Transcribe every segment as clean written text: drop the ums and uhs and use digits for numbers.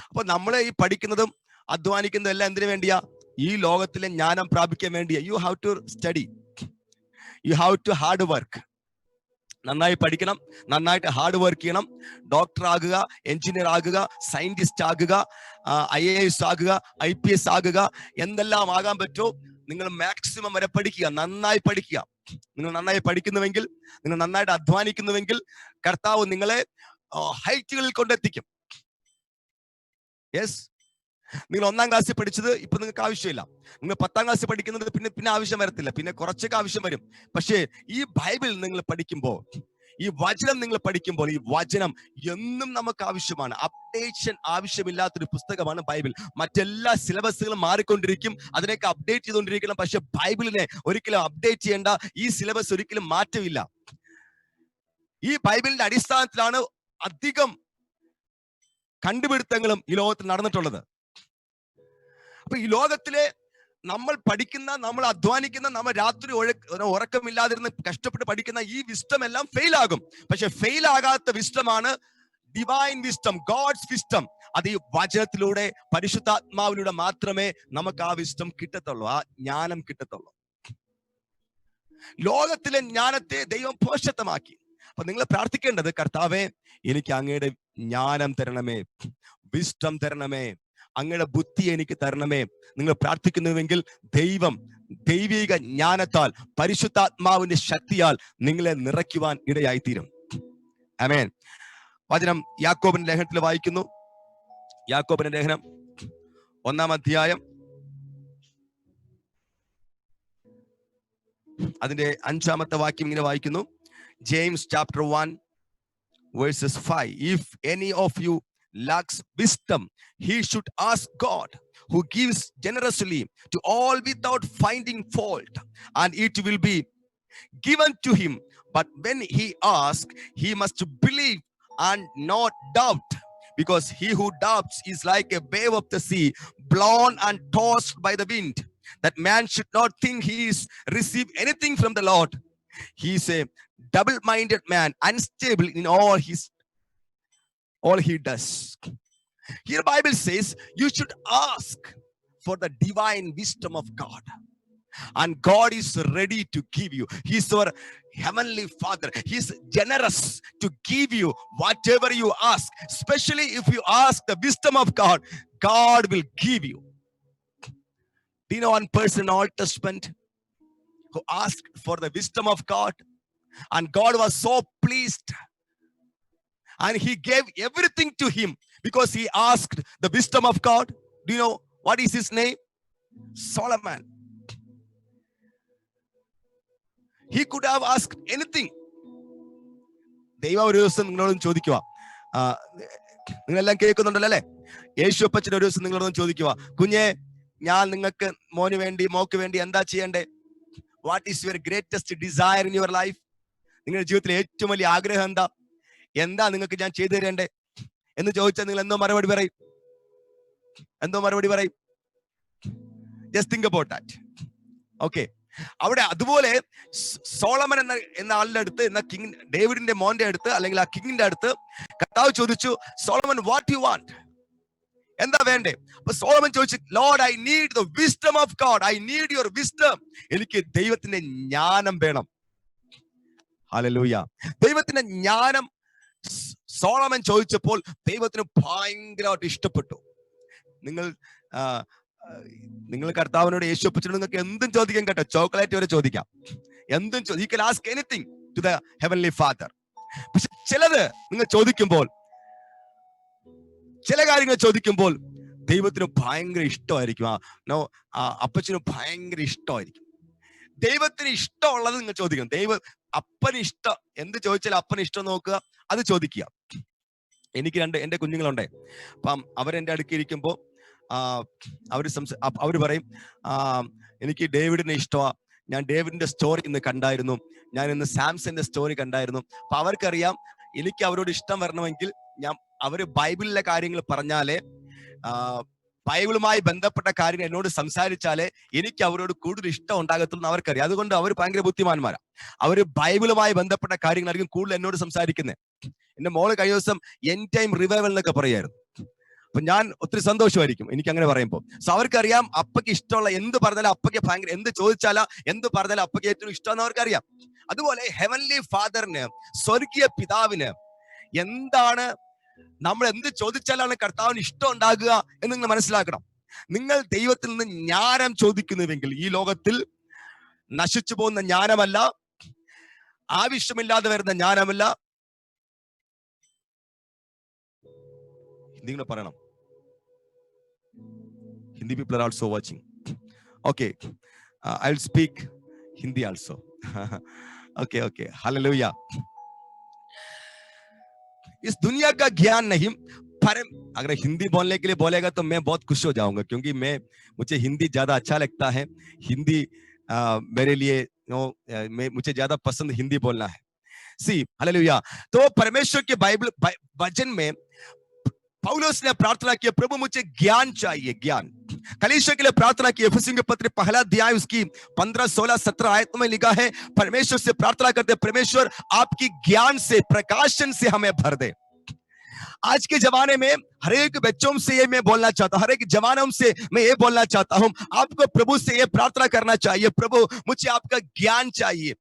അപ്പൊ നമ്മളെ ഈ പഠിക്കുന്നതും അധ്വാനിക്കുന്നതും എല്ലാം എന്തിനു വേണ്ടിയാ? ഈ ലോകത്തിലെ ജ്ഞാനം പ്രാപിക്കാൻ വേണ്ടിയാ. You have to study, you have to hard work. നന്നായി പഠിക്കണം, നന്നായിട്ട് ഹാർഡ് വർക്ക് ചെയ്യണം. ഡോക്ടർ ആകുക, എഞ്ചിനീയർ ആകുക, സയന്റിസ്റ്റ് ആകുക, IAS ആകുക, IPS ആകുക, എന്തെല്ലാം ആകാൻ പറ്റുമോ നിങ്ങൾ മാക്സിമം വരെ പഠിക്കുക, നന്നായി പഠിക്കുക. നിങ്ങൾ നന്നായി പഠിക്കുന്നുവെങ്കിൽ, നിങ്ങൾ നന്നായിട്ട് അധ്വാനിക്കുന്നുവെങ്കിൽ കർത്താവ് നിങ്ങളെ ഹൈറ്റുകളിൽ കൊണ്ടെത്തിക്കും. യെസ്, നിങ്ങൾ 1-ാം ക്ലാസ്സിൽ പഠിച്ചത് ഇപ്പൊ നിങ്ങൾക്ക് ആവശ്യമില്ല. നിങ്ങൾ 10-ാം ക്ലാസ്സിൽ പഠിക്കുന്നത് പിന്നെ ആവശ്യം വരത്തില്ല, പിന്നെ കുറച്ചൊക്കെ ആവശ്യം വരും. പക്ഷേ ഈ ബൈബിൾ നിങ്ങൾ പഠിക്കുമ്പോൾ, ഈ വചനം നിങ്ങൾ പഠിക്കുമ്പോൾ, ഈ വചനം എന്നും നമുക്ക് ആവശ്യമാണ്. അപ്ഡേഷൻ ആവശ്യമില്ലാത്തൊരു പുസ്തകമാണ് ബൈബിൾ. മറ്റെല്ലാ സിലബസുകളും മാറിക്കൊണ്ടിരിക്കും, അതിനൊക്കെ അപ്ഡേറ്റ് ചെയ്തുകൊണ്ടിരിക്കണം. പക്ഷെ ബൈബിളിനെ ഒരിക്കലും അപ്ഡേറ്റ് ചെയ്യേണ്ട, ഈ സിലബസ് ഒരിക്കലും മാറ്റമില്ല. ഈ ബൈബിളിന്റെ അടിസ്ഥാനത്തിലാണ് അധികം കണ്ടുപിടുത്തങ്ങളും ഈ ലോകത്തിൽ നടന്നിട്ടുള്ളത്. അപ്പൊ ഈ ലോകത്തിലെ നമ്മൾ പഠിക്കുന്ന, നമ്മൾ അധ്വാനിക്കുന്ന, നമ്മൾ രാത്രി ഉറക്കമില്ലാതിരുന്ന് കഷ്ടപ്പെട്ട് പഠിക്കുന്ന ഈ വിസ്റ്റം എല്ലാം ഫെയിൽ ആകും. പക്ഷെ ഫെയിൽ ആകാത്ത വിസ്റ്റമാണ് ഡിവൈൻ വിസ്റ്റം, ഗോഡ്സ് വിസ്റ്റം. അത് ഈ വചനത്തിലൂടെ, പരിശുദ്ധാത്മാവിലൂടെ മാത്രമേ നമുക്ക് ആ വിസ്റ്റം കിട്ടത്തുള്ളൂ, ആ ജ്ഞാനം കിട്ടത്തുള്ളൂ. ലോകത്തിലെ ജ്ഞാനത്തെ ദൈവം പോഷത്വമാക്കി. അപ്പൊ നിങ്ങൾ പ്രാർത്ഥിക്കേണ്ടത്, കർത്താവേ എനിക്ക് അങ്ങയുടെ ജ്ഞാനം തരണമേ, വിസ്റ്റം തരണമേ, അങ്ങയുടെ ബുദ്ധി എനിക്ക് തരണമേ. നിങ്ങൾ പ്രാർത്ഥിക്കുന്നുവെങ്കിൽ ദൈവം ദൈവിക ജ്ഞാനത്താൽ, പരിശുദ്ധാത്മാവിന്റെ ശക്തിയാൽ നിങ്ങളെ നിറയ്ക്കുവാൻ ഇടയായിത്തീരും. ആമേൻ. വചനം യാക്കോബിന്റെ ലേഖനത്തിൽ വായിക്കുന്നു. യാക്കോബിന്റെ ലേഖനം 1-ാം അധ്യായം അതിന്റെ 5-ാമത്തെ വാക്യം ഇങ്ങനെ വായിക്കുന്നു. James chapter 1 verses 5. If any of you lacks wisdom, he should ask God, who gives generously to all without finding fault, and it will be given to him. But when he asks, he must believe and not doubt, because he who doubts is like a wave of the sea, blown and tossed by the wind. That man should not think he is receive anything from the Lord. He is a double-minded man, unstable in all he does. Here Bible says you should ask for the divine wisdom of God, and God is ready to give you. He is our heavenly Father. He is generous to give you whatever you ask. Especially if you ask the wisdom of God, God will give you. Do you know one person in Old Testament who asked for the wisdom of God, and God was so pleased, and he gave everything to him because he asked the wisdom of God? Do you know what is his name? Solomon. He could have asked anything. ദൈവം ഒരു ദിവസം നിങ്ങളോടും ചോദിക്കുക, നിങ്ങളെല്ലാം കേൾക്കുന്നുണ്ടല്ലോ അല്ലെ? യേശുപ്പച്ചൻ ഒരു ദിവസം നിങ്ങളോടും ചോദിക്കുക, കുഞ്ഞെ ഞാൻ നിങ്ങൾക്ക് മോന് വേണ്ടി, മോക്ക് വേണ്ടി എന്താ ചെയ്യണ്ടേ? What is your greatest desire in your life? നിങ്ങളുടെ ജീവിതത്തിലെ ഏറ്റവും വലിയ ആഗ്രഹം എന്താ നിങ്ങൾക്ക് ഞാൻ ചെയ്തു തരേണ്ടേ എന്ന് ചോദിച്ചാൽ നിങ്ങൾ എന്തോ മറുപടി പറയും? Just think about that. Okay, അവിടെ അതുപോലെ സോളമൻ എന്ന ആളുടെ അടുത്ത്, എന്ന കിങ്, ഡേവിഡിന്റെ മോന്റെ അടുത്ത്, അല്ലെങ്കിൽ ആ കിങ്ങിന്റെ അടുത്ത് കർത്താവ് ചോദിച്ചു, സോളമൻ വാട്ട് യു വാണ്ട്, എന്താ വേണ്ടേ? അപ്പൊ സോളമൻ ചോദിച്ചു, Lord I need the wisdom of God, I need your wisdom. എനിക്ക് ദൈവത്തിന്റെ ജ്ഞാനം വേണം. ഹല്ലേലൂയ. ദൈവത്തിന്റെ ജ്ഞാനം സോളമൻ ചോദിച്ചപ്പോൾ ദൈവത്തിന് ഭയങ്കരമായിട്ട് ഇഷ്ടപ്പെട്ടു. നിങ്ങൾ കർത്താവിനോട്, യേശുപ്പച്ചനോട് നിങ്ങൾക്ക് എന്തും ചോദിക്കാം കേട്ടോ, ചോക്ലേറ്റ് വരെ ചോദിക്കാം, എന്തും you can ask anything to the heavenly Father. പക്ഷെ ചിലത് നിങ്ങൾ ചോദിക്കുമ്പോൾ, ചില കാര്യങ്ങൾ ചോദിക്കുമ്പോൾ ദൈവത്തിന് ഭയങ്കര ഇഷ്ടമായിരിക്കും. അപ്പച്ചന് ഭയങ്കര ഇഷ്ടമായിരിക്കും. ദൈവത്തിന് ഇഷ്ടമുള്ളത് നിങ്ങൾ ചോദിക്കണം. അപ്പന് ഇഷ്ടം എന്ത് ചോദിച്ചാലും അപ്പന് ഇഷ്ടം നോക്കുക, അത് ചോദിക്കുക. എനിക്ക് എന്റെ കുഞ്ഞുങ്ങളുണ്ടേ. അപ്പം അവരെന്റെ അടുക്കി ഇരിക്കുമ്പോ അവര് പറയും, എനിക്ക് ഡേവിഡിനെ ഇഷ്ടമാ, ഞാൻ ഡേവിഡിന്റെ സ്റ്റോറി ഇന്ന് കണ്ടായിരുന്നു, ഞാൻ ഇന്ന് സാംസന്റെ സ്റ്റോറി കണ്ടായിരുന്നു. അപ്പൊ അവർക്കറിയാം എനിക്ക് അവരോട് ഇഷ്ടം വരണമെങ്കിൽ അവര് ബൈബിളിലെ കാര്യങ്ങൾ പറഞ്ഞാലേ, ബൈബിളുമായി ബന്ധപ്പെട്ട കാര്യങ്ങൾ എന്നോട് സംസാരിച്ചാലേ എനിക്ക് അവരോട് കൂടുതൽ ഇഷ്ടം ഉണ്ടാകത്തുള്ളൂ അവർക്കറിയാം. അതുകൊണ്ട് അവർ ഭയങ്കര ബുദ്ധിമാന്മാരാ. അവര് ബൈബിളുമായി ബന്ധപ്പെട്ട കാര്യങ്ങളായിരിക്കും കൂടുതൽ എന്നോട് സംസാരിക്കുന്നത്. എന്റെ മോള് കഴിഞ്ഞ ദിവസം എൻഡ് ടൈം റിവൈവൽ എന്നൊക്കെ പറയായിരുന്നു. അപ്പൊ ഞാൻ ഒത്തിരി സന്തോഷമായിരിക്കും എനിക്ക് അങ്ങനെ പറയുമ്പോൾ. സോ അവർക്കറിയാം അപ്പയ്ക്ക് ഇഷ്ടമുള്ള എന്ത് പറഞ്ഞാലും അപ്പയ്ക്ക് ഭയങ്കര, എന്ത് ചോദിച്ചാലാ എന്ത് പറഞ്ഞാലും അപ്പയ്ക്ക് ഏറ്റവും ഇഷ്ടമെന്ന് അവർക്കറിയാം. അതുപോലെ ഹെവൻലി ഫാദറിന്, സ്വർഗീയ പിതാവിന് എന്താണ്, നമ്മൾ എന്ത് ചോദിച്ചാലാണ് കർത്താവിന് ഇഷ്ടം ഉണ്ടാകുക എന്ന് നിങ്ങൾ മനസ്സിലാക്കണം. നിങ്ങൾ ദൈവത്തിൽ നിന്ന് ജ്ഞാനം ചോദിക്കുന്നുവെങ്കിൽ, ഈ ലോകത്തിൽ നശിച്ചു പോകുന്ന ജ്ഞാനമല്ല, ആവശ്യമില്ലാതെ വരുന്ന ജ്ഞാനമല്ല, നിങ്ങൾ പറയണം. Hindi people are also watching. Okay, I'll speak Hindi also. Okay. Hallelujah. इस दुनिया का ज्ञान नहीं, परम, अगर हिंदी बोलने के लिए बोलेगा तो मैं बहुत खुश हो जाऊंगा, क्योंकि मुझे हिंदी ज्यादा अच्छा लगता है. हिंदी मेरे लिए मुझे ज्यादा पसंद हिंदी बोलना है. सी हालेलुया. तो परमेश्वर के बाइबल वचन में पौलुस ने प्रार्थना की, प्रभु मुझे ज्ञान चाहिए, ज्ञान. कलीसिया के लिए प्रार्थना की. एफेसियों के पत्र पहला अध्याय उसकी 15, 16, 17 आयत में लिखा है, परमेश्वर से प्रार्थना करते, परमेश्वर आपकी ज्ञान से, प्रकाशन से हमें भर दे. आज के जमाने में हर एक बच्चों से ये मैं बोलना चाहता हूं, हर एक जवानों से मैं ये बोलना चाहता हूं, आपको प्रभु से ये प्रार्थना करना चाहिए, प्रभु मुझे आपका ज्ञान चाहिए.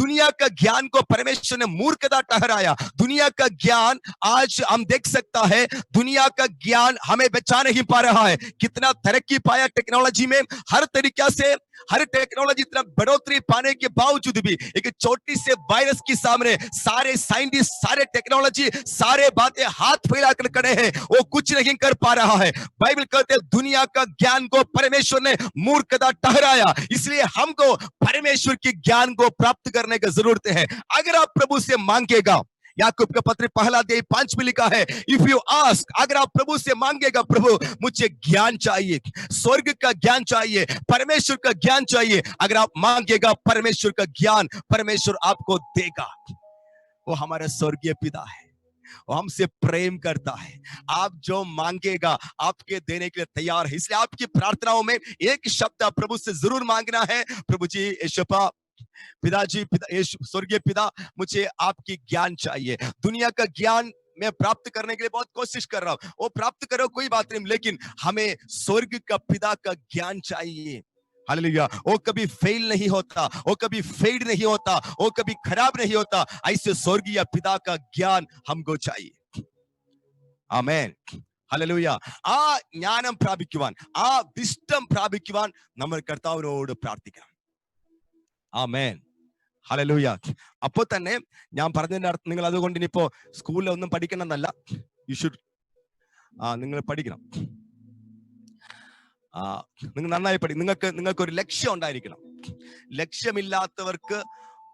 दुनिया का ज्ञान को परमेश्वर ने मूर्खता ठहराया. दुनिया का ज्ञान आज हम देख सकता है, दुनिया का ज्ञान हमें बचा नहीं पा रहा है. कितना तरक्की पाया टेक्नोलॉजी में, हर तरीका से हर टेक्नोलॉजी इतना बढ़ोतरी पाने के बावजूद भी एक छोटी से वायरस के सामने सारे साइंटिस्ट, सारे टेक्नोलॉजी, सारे बातें हाथ फैलाकर खड़े हैं, वो कुछ नहीं कर पा रहा है. बाइबल कहते हैं दुनिया का ज्ञान को परमेश्वर ने मूर्खता ठहराया. इसलिए हमको परमेश्वर के ज्ञान को प्राप्त करने की जरूरत है. अगर आप प्रभु से मांगेगा, याकूब का पत्र पहला अध्याय 5 में लिखा है, इफ यू आस्क, अगर आप प्रभु से मांगेगा, प्रभु मुझे ज्ञान चाहिए, स्वर्ग का ज्ञान चाहिए, परमेश्वर का ज्ञान चाहिए, अगर आप मांगेगा परमेश्वर का ज्ञान, परमेश्वर आपको देगा. वो हमारा स्वर्गीय पिता है, वो हमसे प्रेम करता है. आप जो मांगेगा आपके देने के लिए तैयार है. इसलिए आपकी प्रार्थनाओं में एक शब्द आप प्रभु से जरूर मांगना है, प्रभु जी यहोवा पिताजी, स्वर्गीय पिता, मुझे आपकी ज्ञान चाहिए. दुनिया का ज्ञान मैं प्राप्त करने के लिए बहुत कोशिश कर रहा हूं, वो प्राप्त करो कोई बात नहीं, लेकिन हमें स्वर्ग का पिता का ज्ञान चाहिए. हालेलुया. वो कभी फेल नहीं होता, वो कभी फेड नहीं होता, वो कभी खराब नहीं होता. ऐसे स्वर्गीय पिता का ज्ञान हमको चाहिए. आमेन. ഹല്ലേലൂയ. ആ ജ്ഞാനം പ്രാപിക്കുവാൻ, ആ വിസ്ഡം പ്രാപിക്കുവാൻ നമ്മൾ കർത്താവിനോട് പ്രാർത്ഥിക്കണം. ആമേൻ. ഹല്ലേലൂയ. അപ്പോൾ തന്നെ ഞാൻ പറഞ്ഞതിന്റെ അർത്ഥം, നിങ്ങൾ അതുകൊണ്ട് ഇനിയിപ്പോ സ്കൂളിൽ ഒന്നും പഠിക്കണം എന്നല്ല, യു ഷുഡ്, നിങ്ങൾ പഠിക്കണം. നിങ്ങൾ നന്നായി നിങ്ങൾക്ക് ഒരു ലക്ഷ്യം ഉണ്ടായിരിക്കണം. ലക്ഷ്യമില്ലാത്തവർക്ക്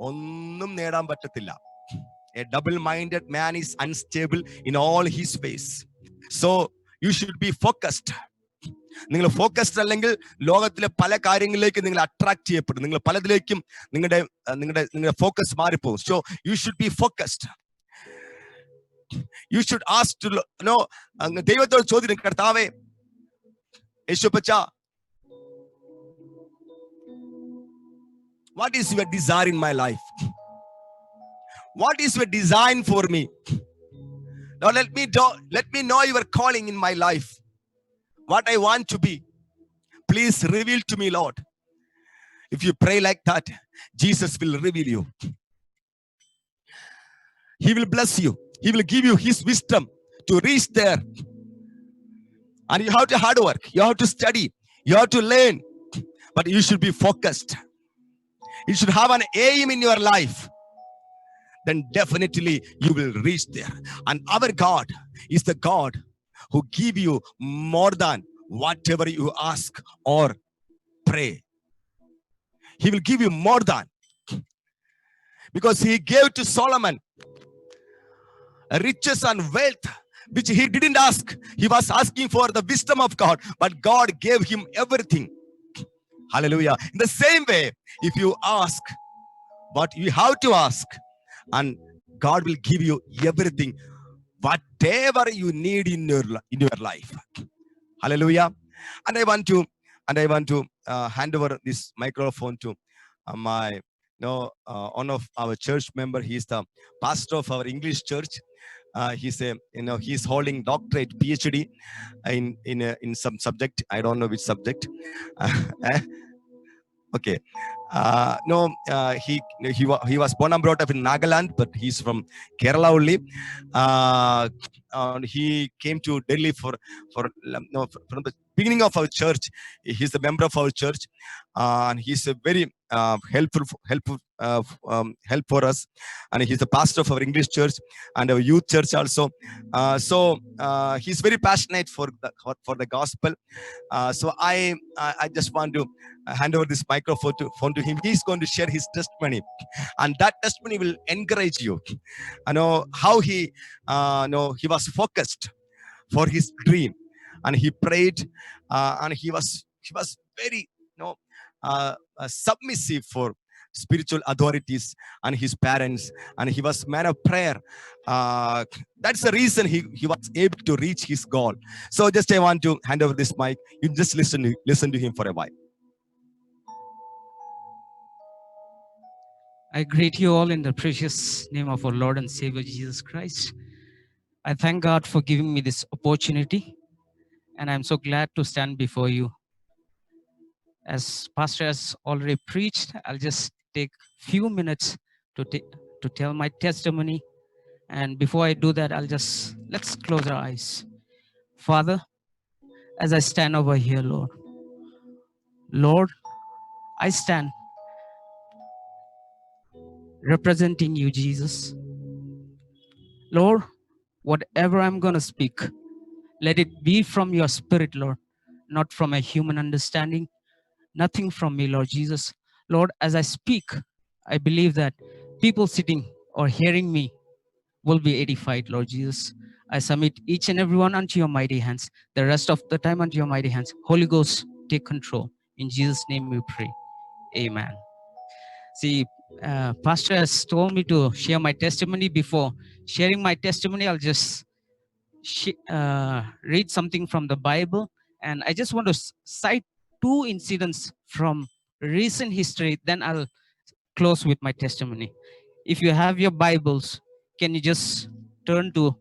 ഒന്നും നേടാൻ പറ്റത്തില്ല. A double-minded man is unstable in all his ways. So you should be focused. നിങ്ങൾ ഫോക്കസ്ഡ് അല്ലെങ്കിൽ ലോകത്തിലെ പല കാര്യങ്ങളിലേക്ക് നിങ്ങൾ അട്രാക്ട് ചെയ്യപ്പെടും. നിങ്ങൾ പലതിലേക്കും നിങ്ങളുടെ ഫോക്കസ് മാറിപ്പോകും. So you should be focused. You should ask to know. ദൈവത്തോട് ചോദിക്കും, കർത്താവേ, യേശുപ്പച്ച, what is your desire in my life? What is your design for me? Now let me know your calling in my life. What I want to be, please reveal to me, Lord. If you pray like that, Jesus will reveal you. He will bless you. He will give you his wisdom to reach there. And you have to hard work, you have to study, you have to learn, but you should be focused. You should have an aim in your life. Then definitely you will reach there. And our God is the God who give you more than whatever you ask or pray. He will give you more than, because he gave to Solomon riches and wealth which he didn't ask. He was asking for the wisdom of God, but God gave him everything. Hallelujah. In the same way, if you ask what you have to ask, and God will give you everything, whatever you need in your life. Hallelujah. And I want to hand over this microphone to one of our church member. He is the pastor of our English church. He's a, he's holding doctorate, PhD in some subject. I don't know which subject. Okay. No, he was born and brought up in Nagaland, but he's from Kerala only. And he came to Delhi for no, from the beginning of our church. He's a member of our church, and he's a very help for us. And he's a pastor of our English church and our youth church also. He's very passionate for the gospel. So I just want to hand over this microphone to him. He's going to share his testimony, and that testimony will encourage you. I know how he was focused for his dream, and he prayed, and he was very submissive for spiritual authorities and his parents, and he was man of prayer. That's the reason he was able to reach his goal. So just I want to hand over this mic. You just listen to him for a while. I greet you all in the precious name of our Lord and Savior Jesus Christ. I thank God for giving me this opportunity, and I'm so glad to stand before you. As Pastor has already preached, I'll just take few minutes to tell my testimony. And before I do that, let's close our eyes. Father, as I stand over here, Lord, I stand representing you, Jesus. Lord, whatever I'm going to speak, let it be from your spirit, Lord, not from a human understanding, nothing from me, Lord Jesus. Lord, as I speak, I believe that people sitting or hearing me will be edified, Lord Jesus. I submit each and every one unto your mighty hands, the rest of the time unto your mighty hands. Holy Ghost, take control. In Jesus' name we pray. Amen. See, Pastor has told me to share my testimony. Before sharing my testimony, I'll just read something from the Bible. And I just want to cite two incidents from recent history. Then I'll close with my testimony. If you have your Bibles, can you just turn to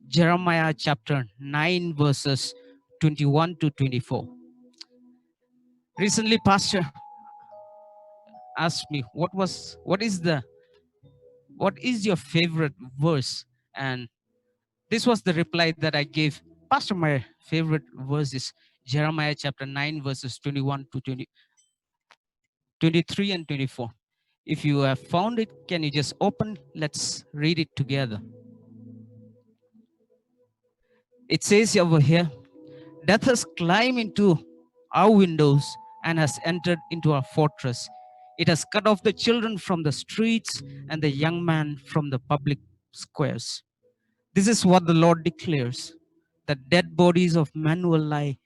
Jeremiah chapter 9, verses 21 to 24. Recently, Pastor asked me, what is your favorite verse? And this was the reply that I gave. Pastor, my favorite verse is Jeremiah chapter 9, verses 21 to 23 and 24. If you have found it, can you just open? Let's read it together. It says over here, death has climbed into our windows and has entered into our fortress. It has cut off the children from the streets and the young man from the public squares. This is what the Lord declares. The dead bodies of men will lie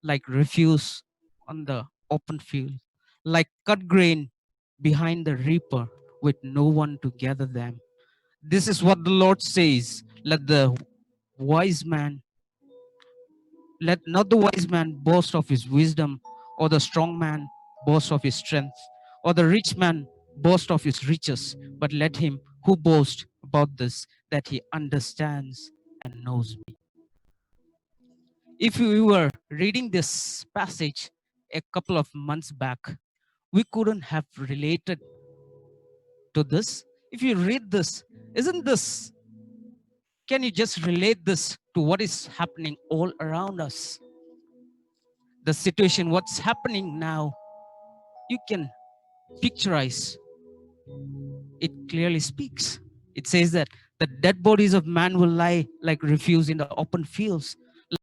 like refuse on the open field, like cut grain behind the reaper with no one to gather them. This is what the Lord says. Let not the wise man boast of his wisdom, or the strong man boast of his strength, or the rich man boast of his riches, but let him who boasts about this, that he understands and knows me. If we were reading this passage a couple of months back, we couldn't have related to this. If you read this, can you just relate this to what is happening all around us? The situation, what's happening now, you can picturize. It clearly speaks. It says that the dead bodies of man will lie like refuse in the open fields,